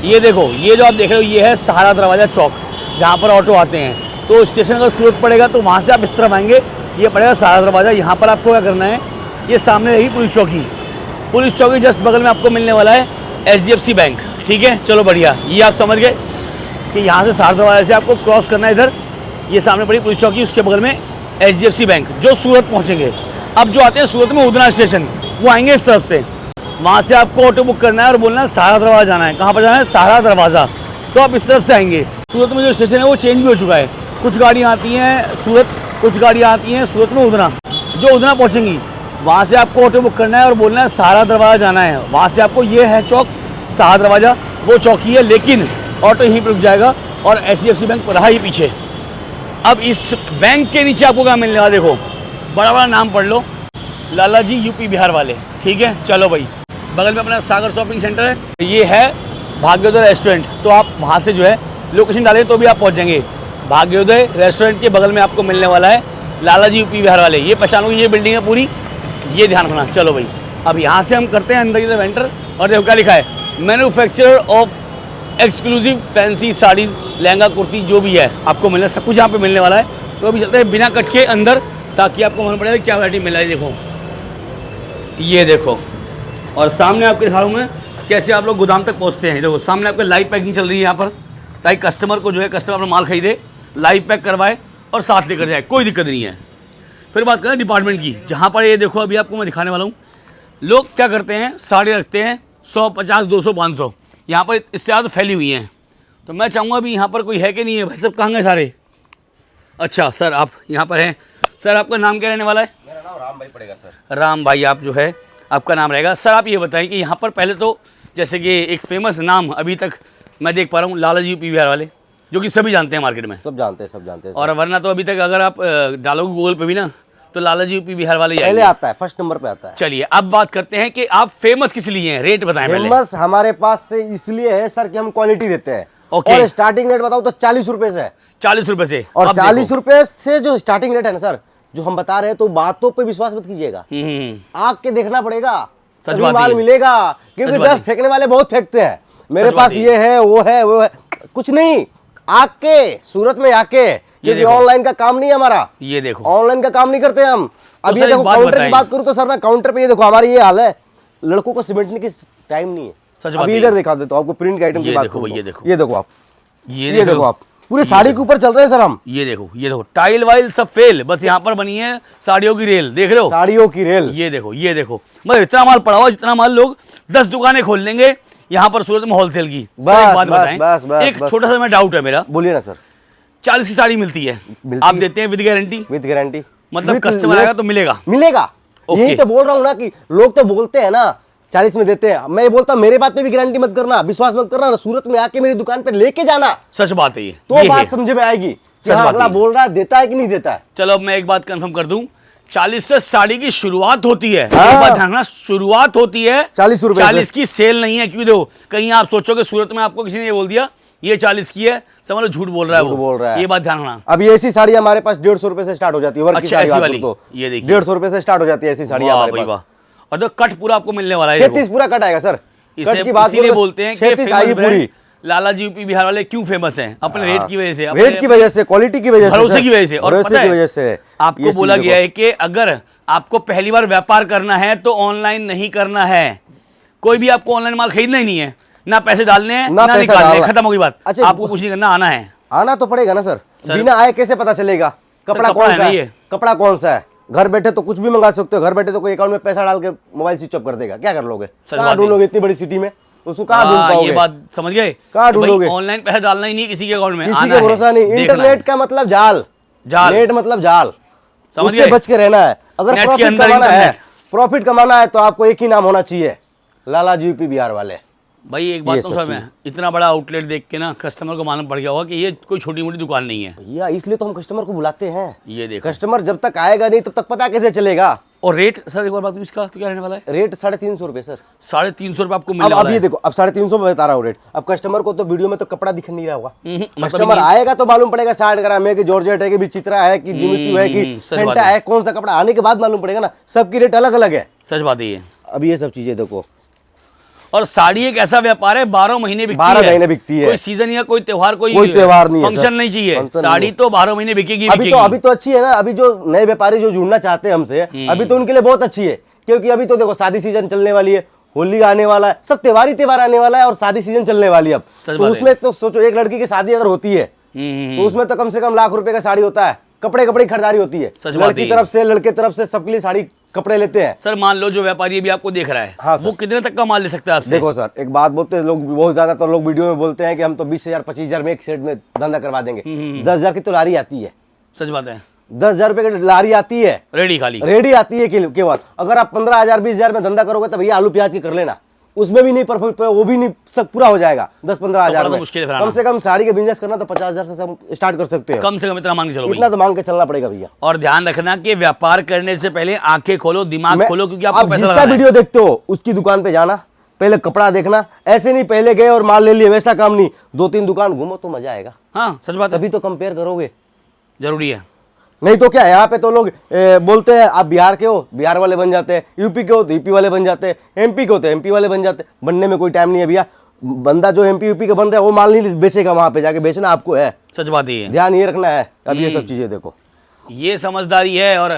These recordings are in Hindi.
ये देखो, ये जो आप देख रहे हो ये है सहारा दरवाज़ा चौक, जहाँ पर ऑटो आते हैं। तो स्टेशन अगर सूरत पड़ेगा तो वहाँ से आप इस तरफ आएंगे, ये पड़ेगा सहारा दरवाज़ा। यहाँ पर आपको क्या करना है, ये सामने रहेगी पुलिस चौकी। पुलिस चौकी जस्ट बगल में आपको मिलने वाला है HDFC बैंक। ठीक है, चलो बढ़िया, ये आप समझ गए कि यहाँ से सहारा दरवाज़ा से आपको क्रॉस करना है इधर, ये सामने पड़ी पुलिस चौकी, उसके बगल में HDFC बैंक, जो सूरत पहुँचेंगे। अब जो आते हैं सूरत में उधना स्टेशन, वो आएंगे इस तरफ से, वहाँ से आपको ऑटो बुक करना है और बोलना है सहारा दरवाज़ा जाना है। कहाँ पर जाना है? सहारा दरवाज़ा। तो आप इस तरफ से आएंगे। सूरत में जो स्टेशन है वो चेंज भी हो चुका है, कुछ गाड़ियाँ आती हैं सूरत, कुछ गाड़ियाँ आती हैं सूरत में उधना। जो उधना पहुँचेंगी वहाँ से आपको ऑटो बुक करना है और बोलना है सहारा दरवाज़ा जाना है। वहाँ से आपको, ये है चौक सहारा दरवाज़ा, वो चौकी है, लेकिन ऑटो यहीं पर रुक जाएगा और HDFC बैंक रहा ही पीछे। अब इस बैंक के नीचे आपको क्या मिलने वाला, देखो बड़ा बड़ा नाम पढ़ लो, लाला जी यूपी बिहार वाले। ठीक है, चलो भाई, बगल में अपना सागर शॉपिंग सेंटर है, ये है भाग्योदय रेस्टोरेंट। तो आप वहाँ से जो है लोकेशन डालें तो भी आप पहुँच जाएंगे। भाग्योदय रेस्टोरेंट के बगल में आपको मिलने वाला है लाला जी यूपी बिहार वाले। ये पहचानोगे, ये बिल्डिंग है पूरी, ये ध्यान रखना। चलो भाई, अब यहाँ से हम करते हैं अंदर की तरफ एंटर, और देखो क्या लिखा है, manufacturer of exclusive fancy saris, lehenga kurti जो भी है आपको मिलना, सब कुछ यहाँ पे मिलने वाला है। तो अभी चलते हैं बिना कट के अंदर, ताकि आपको मालूम पड़ेगा क्या वैरायटी मिल रहा है। देखो ये देखो, और सामने आपके दिखा रहा हूँ मैं कैसे आप लोग गोदाम तक पहुँचते हैं। देखो सामने आपके लाइव पैकिंग चल रही है यहाँ पर, ताकि कस्टमर को जो है, कस्टमर अपना माल खरीदे, लाइव पैक करवाए और साथ लेकर जाए, कोई दिक्कत नहीं है। फिर बात करें डिपार्टमेंट की, जहाँ पर ये देखो अभी आपको मैं दिखाने वाला हूँ, लोग क्या करते हैं, साड़ी रखते हैं 100, 50, 200, 500, यहाँ पर इससे ज़्यादा फैली हुई हैं। तो मैं चाहूँगा अभी यहाँ पर कोई है कि नहीं है, भाई सब कहाँ गए सारे? अच्छा सर, आप यहाँ पर हैं। सर आपका नाम क्या रहने वाला है? मेरा नाम राम भाई पड़ेगा सर। राम भाई आप जो है, आपका नाम रहेगा। सर आप ये बताएं कि यहाँ पर पहले तो जैसे कि एक फेमस नाम अभी तक मैं देख पा रहा हूँ, लाला जी यूपी बिहार वाले, जो कि सभी जानते हैं मार्केट में। सब जानते हैं, सब जानते हैं। और वरना तो अभी तक अगर आप डालोगे गूगल पे भी ना, तो लाला जी यूपी बिहार वाले पहले आता है, फर्स्ट नंबर पे आता है। चलिए अब बात करते हैं कि आप फेमस किस लिए हैं, रेट बताएं पहले। फेमस हमारे पास से इसलिए है सर कि हम क्वालिटी देते हैं। ओके। और स्टार्टिंग रेट बताओ तो 40 रुपए से है। 40 रुपए से? और 40 रुपए से जो स्टार्टिंग रेट है ना सर, जो हम बता रहे हैं, तो बातों पे विश्वास मत कीजिएगा, आग के देखना पड़ेगा, सच बात माल है। मिलेगा। क्योंकि 10 फेंकने वाले बहुत फेंकते हैं, मेरे पास ये है वो है वो है, कुछ नहीं, आग के सूरत में आके, क्योंकि ऑनलाइन का काम नहीं है हमारा। ये देखो, ऑनलाइन का काम नहीं करते हम। अब ये देखो काउंटर की बात करूं तो सर ना, काउंटर पे ये देखो हमारी ये हाल है, लड़कों को सिमेंटने की टाइम नहीं है। अभी इधर दिखा देता हूं आपको, प्रिंट के आइटम की बात करूं, ये देखो आप, ये देखो आप, पूरे साड़ी के ऊपर चल रहे हैं सर हम। ये देखो टाइल वाइल सब फेल, बस यहाँ पर बनी है साड़ियों की रेल, देख रहे हो, साड़ियों की रेल। ये देखो मतलब इतना माल पड़ा हुआ, जितना माल लोग 10 दुकानें खोल लेंगे यहाँ पर सूरत में होलसेल की। एक बात बताएं, एक छोटा सा मैं डाउट है मेरा। बोलिए ना सर। 40 की साड़ी मिलती है, आप देते हैं विद गारंटी? विद गारंटी, मतलब कस्टमर आएगा तो मिलेगा? मिलेगा। यही तो बोल रहा हूँ ना कि लोग तो बोलते हैं ना 40 में देते हैं, मैं बोलता हूँ मेरे बात पे भी गारंटी मत करना, विश्वास मत करना, सूरत में आके मेरी दुकान पे लेके जाना। सच बात है ये, तो बात समझे में आएगी कि हाँ, अगला बोल रहा है देता है कि नहीं देता है। चलो अब मैं एक बात कंफर्म कर दूं, 40 से साड़ी की शुरुआत होती है। एक बात ध्यान रखना, शुरुआत होती है 40 रुपए, 40 की सेल नहीं है। क्यों? देखो कहीं आप सोचोगे सूरत में आपको किसी ने ये बोल दिया ये 40 की है, समझ लो झूठ बोल रहा है, वो बोल रहा है। ये बात ध्यान रखना। अब ये ऐसी साड़ी हमारे पास 150 रुपए से स्टार्ट हो जाती है, वर्क की साड़ी वाली, तो ये देखिए 150 रुपए से स्टार्ट हो जाती है ऐसी साड़ी हमारे पास। और तो कट पूरा आपको मिलने वाला है, 36 पूरा कट आएगा सर। कट की बात इसीलिए बोलते हैं कि 36 आएगी पूरी। लाला जी यूपी बिहार वाले क्यों फेमस हैं? अपने रेट की वजह से, रेट की वजह से, क्वालिटी की वजह से, भरोसे की वजह से। और भरोसे की वजह से आपको बोला गया है कि अगर आपको पहली बार व्यापार करना है तो ऑनलाइन नहीं करना है। कोई भी आपको ऑनलाइन माल खरीदना ही नहीं है, ना पैसे डालने हैं ना निकालने, खत्म हो गई बात। अच्छा, आपको कुछ नहीं करना, आना है। आना तो पड़ेगा ना सर, बिना आए कैसे पता चलेगा कपड़ा कौन सा है? कपड़ा कौन सा है? घर बैठे तो कुछ भी मंगा सकते हो, घर बैठे तो कोई अकाउंट में पैसा डाल के मोबाइल स्विच ऑफ कर देगा, क्या कर लोगे? कहाँ ढूंढोगे इतनी बड़ी सिटी में, उसको कहाँ ढूंढ पाओगे? ये बात समझ गए? कहाँ ढूंढोगे? ऑनलाइन पैसा डालना ही नहीं किसी के अकाउंट में, किसी का भरोसा नहीं। इंटरनेट का मतलब जाल, नेट मतलब जाल, समझ गए? बच के रहना है। अगर प्रॉफिट कमाना है, प्रॉफिट कमाना है तो आपको एक ही नाम होना चाहिए, लाला जी यूपी बिहार वाले। भाई एक बात तो सर, मैं इतना बड़ा आउटलेट देख के ना कस्टमर को मालूम पड़ गया होगा कि ये कोई छोटी मोटी दुकान नहीं है भैया, इसलिए तो हम कस्टमर को बुलाते हैं। ये देखो, कस्टमर जब तक आएगा नहीं तब तक पता कैसे चलेगा? और रेट सर एक बार बात, इसका तो क्या रहने वाला है? रेट 350 रुपए सर। 350 रुपए आपको मिलने वाला है। अब ये देखो, अब 350 में बता रहा हूँ रेट। अब कस्टमर को तो वीडियो में तो कपड़ा दिख नहीं रहा होगा, कस्टमर आएगा तो मालूम पड़ेगा 60 ग्राम है कि जॉर्जेट है कि विचित्रा है कि जिमिचू है कि फेंटा है, कौन सा कपड़ा, आने के बाद मालूम पड़ेगा ना। सबकी रेट अलग अलग है। सच बात है ये। अब ये सब चीजें देखो, और साड़ी एक ऐसा व्यापार है 12 महीने बिकती 12 महीने बिकती है। कोई सीजन या कोई त्योहार कोई त्योहार नहीं है, फंक्शन नहीं चाहिए, साड़ी तो 12 महीने बिकेगी। अभी तो अच्छी है ना। अभी जो नए व्यापारी जो जुड़ना चाहते हैं हमसे, अभी तो उनके लिए बहुत अच्छी है, क्योंकि अभी तो देखो शादी सीजन चलने वाली है, होली आने वाला है, सब त्योहार आने वाला है और शादी सीजन चलने वाली है अब। तो उसमें तो सोचो एक लड़की की शादी अगर होती है तो उसमें तो कम से कम लाख रुपए का साड़ी होता है, कपड़े की खरीदारी होती है, लड़की तरफ से लड़के तरफ से सबके लिए साड़ी कपड़े लेते हैं। सर मान लो जो व्यापारी भी आपको देख रहा है, हाँ वो कितने तक का माल ले सकता है आपसे? देखो सर, एक बात बोलते हैं लोग, बहुत ज्यादा तो लोग वीडियो में बोलते हैं कि हम तो 20,000 25,000 में एक सेट में धंधा करवा देंगे। 10,000 की तो लारी आती है। सच बात है, 10,000 रुपए की लारी आती है, रेडी खाली रेडी आती है केवल। अगर आप 15,000 20,000 में धंधा करोगे तो भैया आलू प्याज की कर लेना, उसमें भी नहीं परफेक्ट, वो भी नहीं सब पूरा हो जाएगा 10-15,000 में। कम से कम साड़ी का बिजनेस करना तो 50,000 से हम स्टार्ट कर सकते हैं। कम से कम इतना मांग के चलो, इतना तो मांग के चलना पड़ेगा भैया। और ध्यान रखना कि व्यापार करने से पहले आंखें खोलो, दिमाग खोलो, क्योंकि आपको आप जिसका वीडियो देखते हो उसकी दुकान पे जाना, पहले कपड़ा देखना, ऐसे नहीं पहले गए और माल ले लिए, वैसा काम नहीं। 2-3 दुकान घूमो तो मजा आएगा। हाँ सच बात है, तभी तो कंपेयर करोगे, जरूरी है। नहीं तो क्या, यहाँ पे तो लोग बोलते हैं आप बिहार के हो, बिहार वाले बन जाते हैं, यूपी के हो तो यूपी वाले बन जाते हैं, एमपी के हो तो एमपी वाले बन जाते हैं। बनने में कोई टाइम नहीं है भैया। बंदा जो एमपी यूपी का बन रहा है वो माल नहीं बेचेगा, वहां पे जाके बेचना आपको है। सच बात ही है, ध्यान ये रखना है। अब ये सब चीजें देखो, ये समझदारी है। और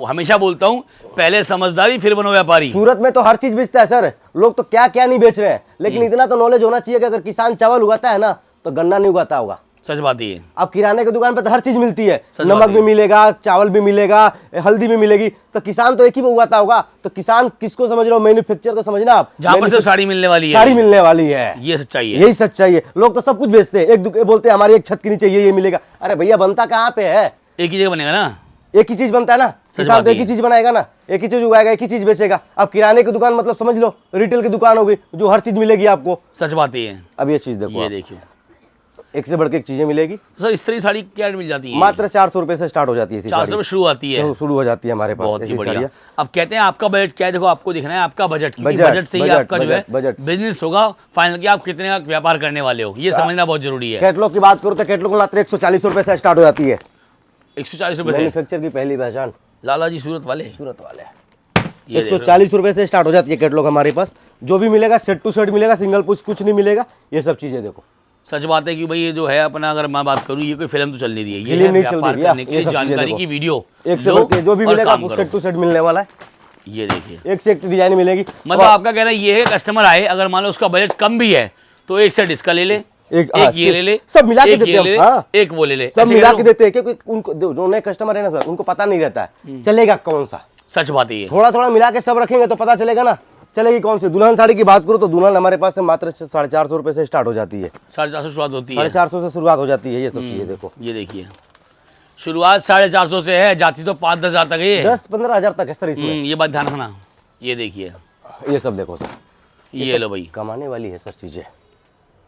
हमेशा बोलता हूँ, पहले समझदारी फिर बनो व्यापारी। सूरत में तो हर चीज बेचता है सर, लोग तो क्या क्या नहीं बेच रहे हैं, लेकिन इतना तो नॉलेज होना चाहिए कि अगर किसान चावल उगाता है ना तो गन्ना नहीं उगाता होगा। सच बात ही है। अब किराने की दुकान पर तो हर चीज मिलती है, नमक भी मिलेगा, चावल भी मिलेगा, हल्दी भी मिलेगी, तो किसान तो एक ही में उगाता होगा। तो किसान किसको समझ रहे हो? मैन्युफैक्चर को समझना आप, जहाँ पर सिर्फ साड़ी मिलने वाली है, साड़ी मिलने वाली है, ये सच्चाई है, यही सच्चाई है। लोग तो सब कुछ बेचते हैं, एक बोलते हैं हमारी एक छत के नीचे ये मिलेगा। अरे भैया बनता कहाँ पे है? एक ही जगह बनेगा ना, एक ही चीज बनता है ना, किसान तो एक ही चीज बनाएगा ना, एक ही चीज उगाएगा, एक ही चीज बेचेगा। अब किराने की दुकान मतलब समझ लो रिटेल की दुकान होगी, जो हर चीज मिलेगी आपको। सच बात ही है। अब ये चीज देखो, ये देखिए, एक से बढ़ के एक चीजें मिलेगी। सर इस तरह साड़ी क्या मिल जाती है? मात्र 400 रुपए से स्टार्ट हो जाती है। 400 रुपए शुरू आती है, शुरू हो जाती है हमारे पास। बहुत ही बढ़िया। अब कहते हैं आपका बजट क्या है, देखो आपको दिखना है आपका बजट, बजट से ही आपका जो है बिजनेस होगा फाइनल, कि आप कितने का व्यापार करने वाले हो, ये समझना बहुत जरूरी है। कैटलॉग की बात करूँ तो कैटलॉग मात्र 140 रुपए से स्टार्ट हो जाती है। 140 रुपए से मैन्युफैक्चर की पहली पहचान लाला जी सूरत वाले 140 रुपए से स्टार्ट हो जाती है कैटलॉग हमारे पास। जो भी मिलेगा सेट टू सेट मिलेगा, सिंगल पीस कुछ नहीं मिलेगा। ये सब चीजें देखो, सच बात है कि भाई ये जो है अपना, अगर मैं बात करूं, ये कोई फिल्म तो चल नहीं रही है, ये फिल्म नहीं चल व्यापार रही है, करने की जानकारी की वीडियो। एक से बढ़ के जो भी मिलेगा आपको सेट टू सेट मिलने वाला है। ये देखिए, एक से एक डिजाइन मिलेगी। मतलब आपका कहना ये है, कस्टमर आए अगर मान लो उसका बजट कम भी है तो एक सेट इसका ले ले, एक ये ले ले, सब मिला के देते हैं। हाँ, एक वो ले ले, सब मिला के देते हैं, क्योंकि उनको जो नए कस्टमर है ना सर, उनको पता नहीं रहता है चलेगा कौन सा। सच बात है, थोड़ा थोड़ा मिला के सब रखेंगे तो पता चलेगा ना चलेगी कौन सी। दुल्हन साड़ी की बात करूँ तो दुल्हन हमारे पास से मात्र 450 रुपए से स्टार्ट हो जाती है। 450 शुरुआत होती है, 450 से शुरुआत हो जाती है। ये सब चीजें देखो, ये देखिए शुरुआत 450 से है, जाती तो 5-10 हजार तक है, 10-15 हजार तक है सर इसमें। ये बात ध्यान रखना। ये देखिए, ये सब देखो सर, ये लो भाई, कमाने वाली है सर चीजें।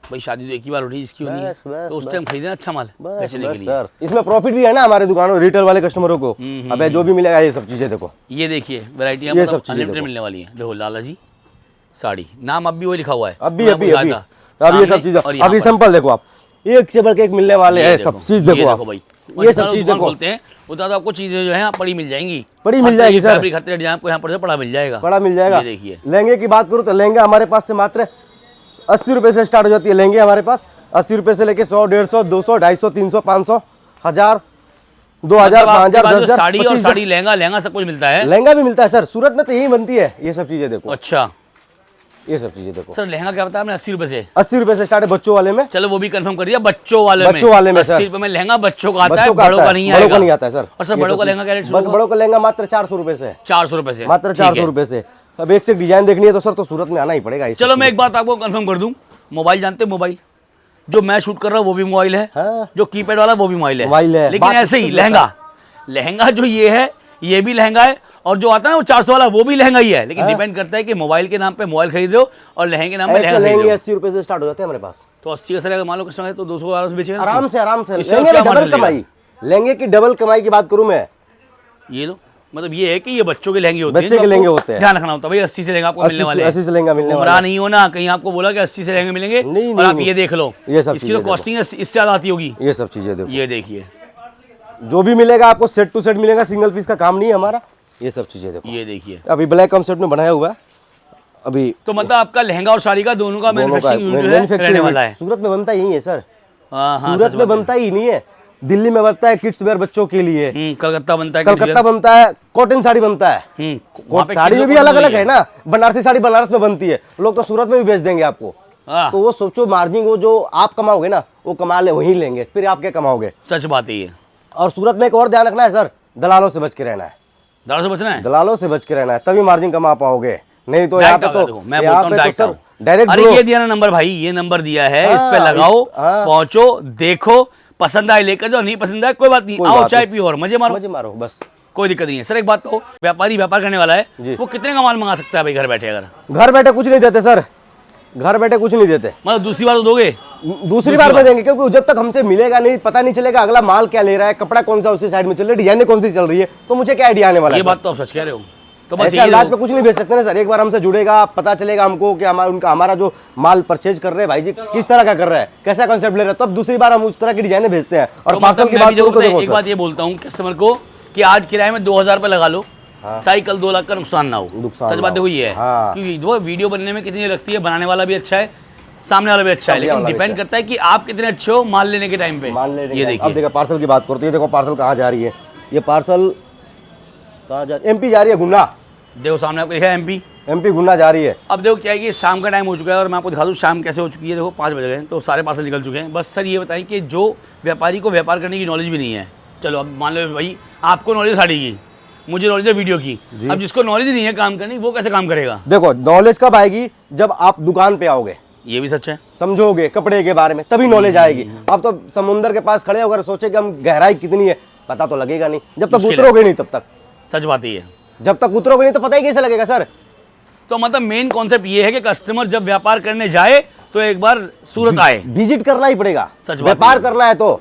भाई शादी तो एक ही बार उठी, इसकी होनी है तो उस टाइम खरीदना अच्छा माल बेचने के लिए। सर इसमें प्रॉफिट भी है ना हमारे दुकानों रिटेल वाले कस्टमरों को। अब जो भी मिलेगा ये सब चीजें देखो, ये देखिए वैरायटी अनलिमिटेड मिलने वाली है। देखो लाला जी साड़ी, नाम अब भी वही लिखा हुआ है, अभी ये सब चीजें। अभी सिंपल देखो आप, एक से बढ़ के एक मिलने वाले हैं सब चीज। देखो आप भाई, ये सब चीज देखो, बोलते हैं उतना तो आपको चीजें जो है पड़ी मिल जाएंगी, पड़ी मिल जाएगी सर। आपको यहाँ पर पड़ा मिल जाएगा, पड़ा मिल जाएगा। ये देखिए, लहंगे की बात करूँ तो लहंगा हमारे पास से मात्र 80 रुपए से स्टार्ट हो जाती है। लहंगे हमारे पास 80 रुपए से लेके 100, 150, 200, 250, 300, 500, 1000, 2000, 5000, 10,000। साड़ी और साड़ी लहंगा सब कुछ मिलता है। लहंगा भी मिलता है सर, सूरत में तो यही बनती है ये सब चीजें देखो। अच्छा, ये सब चीजें देखो सर। लहंगा क्या बताया आपने? 80 रुपए से, 80 रुपए से स्टार्ट है बच्चों वाले में। चलो वो भी कंफर्म कर दिया, बच्चों वाले में 80 रुपए में लहंगा बच्चों का आता है, बड़ों का नहीं आता है सर। और सर बड़ों का लहंगा क्या रेट? बड़ों का लहंगा मात्र 400 रुपए से, 400 रुपए से, मात्र 400 रुपए से। अब एक से डिजाइन देखनी है तो सर तो सूरत में आना ही पड़ेगा। चलो मैं एक बात आपको कंफर्म कर दूं, मोबाइल जानते हैं? मोबाइल जो मैं शूट कर रहा हूँ वो भी मोबाइल है, जो कीपैड वाला वो भी मोबाइल है, लेकिन ऐसे ही लहंगा जो ये है ये भी लहंगा है, और जो आता है वो 400 वाला वो भी लहंगा ही है। लेकिन डिपेंड करता है कि मोबाइल के नाम पे मोबाइल खरीद हो और लहंगे के नाम पे लहंगा खरीद हो। 80 रुपए से स्टार्ट हो जाते हैं हमारे पास। तो 80 का सर अगर मान लो कस्टमर है तो 200 वाला बेचेगा आराम से। लहंगे की डबल कमाई, लहंगे की डबल कमाई की बात करूं मैं। ये लो, मतलब ये है कि ये बच्चों के लहंगे होते हैं, बच्चे के लहंगे होते हैं, ध्यान रखना होता है भाई। 80 से लहंगा आपको मिलने वाले हैं, 80 से लहंगा मिलने वाला है। नहीं हो ना कहीं आपको बोला कि 80 से लहंगे मिलेंगे और आप ये देख लो, इसकी तो कॉस्टिंग इससे ज्यादा आती होगी। ये सब चीजें देखो, ये देखिए जो भी मिलेगा आपको सेट टू सेट मिलेगा, सिंगल पीस का काम नहीं है हमारा। ये सब चीजें देखो, ये देखिए अभी ब्लैक कॉन्सेप्ट में बनाया हुआ है। अभी तो मतलब आपका लहंगा और साड़ी का दोनों का मैन्युफैक्चरिंग रहने वाला है। सूरत में बनता ही है सर, हाँ, सूरत में बनता ही नहीं है। दिल्ली में बनता है किड्स वेयर बच्चों के लिए, कलकत्ता बनता है, कलकत्ता बनता है, कॉटन साड़ी बनता है। साड़ी में भी अलग अलग है ना, बनारसी साड़ी बनारस में बनती है, लोग तो सूरत में भी बेच देंगे आपको। तो वो सोचो मार्जिन वो जो आप कमाओगे ना वो कमा ले वहीं लेंगे, फिर आप क्या कमाओगे। सच बात है ये। और सूरत में एक और ध्यान रखना है सर, दलालों से बच के रहना है। दलालों से बचना है, दलालों से बच के रहना है, तभी मार्जिन कमा पाओगे, नहीं तो यहाँ पे तो मैं बोलता हूँ डायरेक्ट। अरे ये दिया ना नंबर भाई, ये नंबर दिया है, इस पे लगाओ, पहुंचो, देखो, पसंद आए लेकर जाओ, नहीं पसंद आए कोई बात नहीं, आओ चाय पियो और मजे मारो बस, कोई दिक्कत नहीं है। सर एक बात तो, व्यापारी व्यापार करने वाला है वो कितने का माल मंगा सकता है भाई घर बैठे? अगर घर बैठे कुछ नहीं देते सर, घर बैठे कुछ नहीं देते। मतलब दूसरी बार तो दोगे? दूसरी बार में देंगे, क्योंकि जब तक हमसे मिलेगा नहीं, पता नहीं चलेगा अगला माल क्या ले रहा है, कपड़ा कौन सा उसी साइड में चल रहा है, डिजाइन कौन सी चल रही है, तो मुझे क्या आइडिया आने वाला है। ये बात तो आप सच कह रहे हो। तो बस ऐसे अंदाज पे कुछ नहीं बेच सकते ना सर। एक बार हमसे जुड़ेगा, पता चलेगा हमको कि हमारा जो माल परचेज कर रहे हैं भाई जी किस तरह का कर रहा है, कैसा कॉन्सेप्ट ले रहा है, तब दूसरी बार हम उस तरह की डिजाइने भेजते हैं। और पार्सल की बात करूं तो देखो, एक बात ये बोलता हूँ कस्टमर को कि आज किराए में 2000 रुपए लगा लो, ताकि कल 2 लाख का नुकसान ना हो। सच बात देखो ये है, क्योंकि वो वीडियो बनने में कितनी लगती है, बनाने वाला भी अच्छा है, सामने वाला भी अच्छा है, लेकिन डिपेंड करता है कि आप कितने अच्छे हो माल लेने के टाइम पे। ये देखिए, अब देखो पार्सल की बात करते हैं, देखो पार्सल कहाँ जा रही है, ये पार्सल कहाँ जा रही है, एमपी जा रही है, गुन्ना। देखो सामने आपको लिखा है एमपी गुन्ना जा रही है। अब देखो क्या है कि शाम का टाइम हो चुका है और मैं आपको दिखा दूँ शाम कैसे हो चुकी है। देखो 5 बज गए तो सारे पार्सल निकल चुके हैं। बस सर ये बताएं कि जो व्यापारी को व्यापार करने की नॉलेज भी नहीं है, चलो अब मान लो भाई आपको नॉलेज साड़ी की, मुझे नॉलेज है वीडियो की, अब जिसको नॉलेज नहीं है काम करनी वो कैसे काम करेगा? देखो नॉलेज कब आएगी, जब आप दुकान पे आओगे, ये भी सच है, समझोगे कपड़े के बारे में, तभी नॉलेज आएगी। अब तो समुंदर के पास खड़े होकर सोचे कि हम गहराई कितनी है, पता तो लगेगा नहीं जब तक उतरोगे नहीं, तब तक। सच बात ही है, जब तक उतरोगे नहीं तो पता ही कैसे लगेगा सर। तो मतलब मेन कॉन्सेप्ट ये है कि कस्टमर जब व्यापार करने जाए तो एक बार सूरत आए, विजिट करना ही पड़ेगा। व्यापार करना है तो,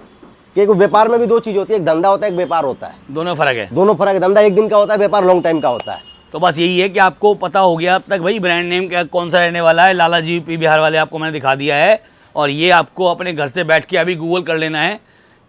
क्योंकि व्यापार में भी 2 चीज होती है, एक धंधा होता है, एक व्यापार होता है, दोनों फर्क है। दोनों फर्क है, धंधा 1 दिन का होता है, व्यापार लॉन्ग टाइम का होता है। तो बस यही है कि आपको पता हो गया अब तक भाई ब्रांड नेम क्या कौन सा रहने वाला है। लाला जी यूपी बिहार वाले आपको मैंने दिखा दिया है, और ये आपको अपने घर से बैठ के अभी गूगल कर लेना है,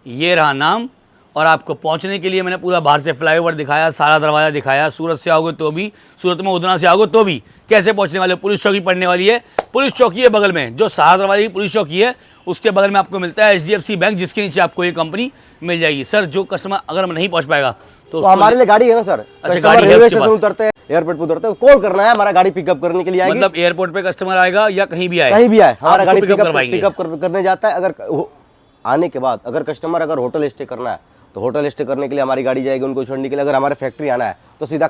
ये रहा नाम। और आपको पहुंचने के लिए मैंने पूरा बाहर से फ्लाईओवर दिखाया, सारा दरवाज़ा दिखाया, सूरत से आओगे तो भी, सूरत में उधना से आओगे तो भी कैसे पहुंचने वाले। पुलिस चौकी पड़ने वाली है, पुलिस चौकी है बगल में, जो सारा दरवाजे की पुलिस चौकी है उसके बगल में आपको मिलता है HDFC बैंक, जिसके नीचे आपको ये कंपनी मिल जाएगी। सर जो कस्टमर अगर नहीं पहुंच पाएगा तो हमारे लिए गाड़ी है ना सर। अच्छा गाड़ी रेलवे स्टेशन उतरते हैं, एयरपोर्ट पे उतरते हैं, कॉल करना है, हमारा गाड़ी पिकअप करने के लिए आएगी। मतलब एयरपोर्ट पे कस्टमर आएगा या कहीं भी आए, कहीं भी आए, हमारा गाड़ी पिकअप करने जाता है। अगर आने के बाद अगर कस्टमर अगर होटल स्टे करना है तो होटल स्टे करने के लिए हमारी गाड़ी जाएगी उनको छोड़ने के लिए। अगर हमारे फैक्ट्री आना है तो सीधा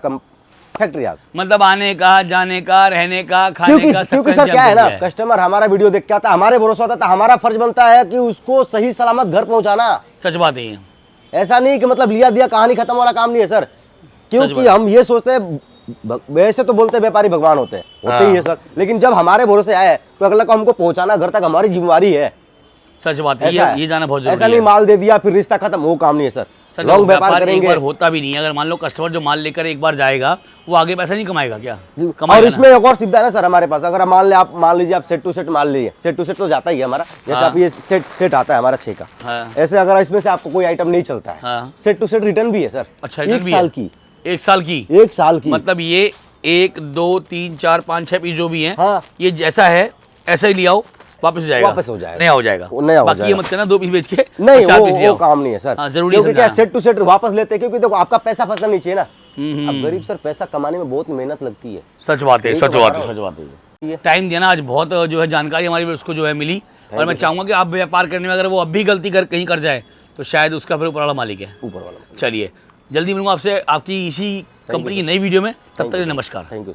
फैक्ट्री आ, मतलब आने का, जाने का, रहने का, खाने का। क्योंकि सर क्या है ना, कस्टमर हमारा वीडियो देख के आता है, हमारे भरोसा होता है, हमारा फर्ज बनता है कि उसको सही सलामत घर पहुंचाना। सच बात है, ऐसा नहीं कि मतलब लिया दिया कहानी खत्म वाला काम नहीं है सर। क्योंकि हम ये सोचते हैं, वैसे तो बोलते हैं व्यापारी भगवान होते ही है सर, लेकिन जब हमारे भरोसे आए तो अगला को हमको पहुंचाना घर तक हमारी जिम्मेवारी है। सच बात है, ये जाना बहुत जरूरी है। ऐसा नहीं माल दे दिया फिर रिश्ता खत्म, वो काम नहीं है सर। लॉन्ग व्यापार करेंगे, एक बार होता भी नहीं है। अगर मान लो कस्टमर जो माल लेकर एक बार जाएगा वो आगे पैसा नहीं कमाएगा क्या? और इसमें एक और सुविधा है ना सर हमारे पास, अगर मान लीजिए आप सेट टू सेट माल लीजिए, सेट टू सेट तो जाता ही है हमारा, जैसे आप ये सेट आता है हमारा 6 का, ऐसे अगर इसमें से आपको कोई आइटम नहीं चलता है, सेट टू सेट रिटर्न भी है सर। अच्छा, 1 साल की, 1 साल की, 1 साल की, मतलब ये 1 2 3 4 5 6 पीस जो भी है, ये जैसा है ऐसा ही ले आओ, वापस हो जाएगा, वापस हो जाएगा, नया हो जाएगा, बाकी ये मत करना 2 पीस बेच के नहीं, वो काम नहीं है सर। जरूरी क्योंकि क्या सेट टू सेट वापस लेते हैं, क्योंकि देखो आपका पैसा फंसना नहीं चाहिए ना। अब गरीब सर पैसा कमाने में बहुत मेहनत लगती है। सच बात है, सच बात है। टाइम देना आज बहुत जो है जानकारी हमारी उसको जो है मिली, और मैं चाहूंगा कि आप व्यापार करने में अगर वो अब भी गलती कहीं कर जाए तो शायद उसका फिर ऊपर वाला मालिक है, ऊपर वाला। चलिए जल्दी मिलूंगा आपसे आपकी इसी कंपनी की नई वीडियो में, तब तक नमस्कार, थैंक यू।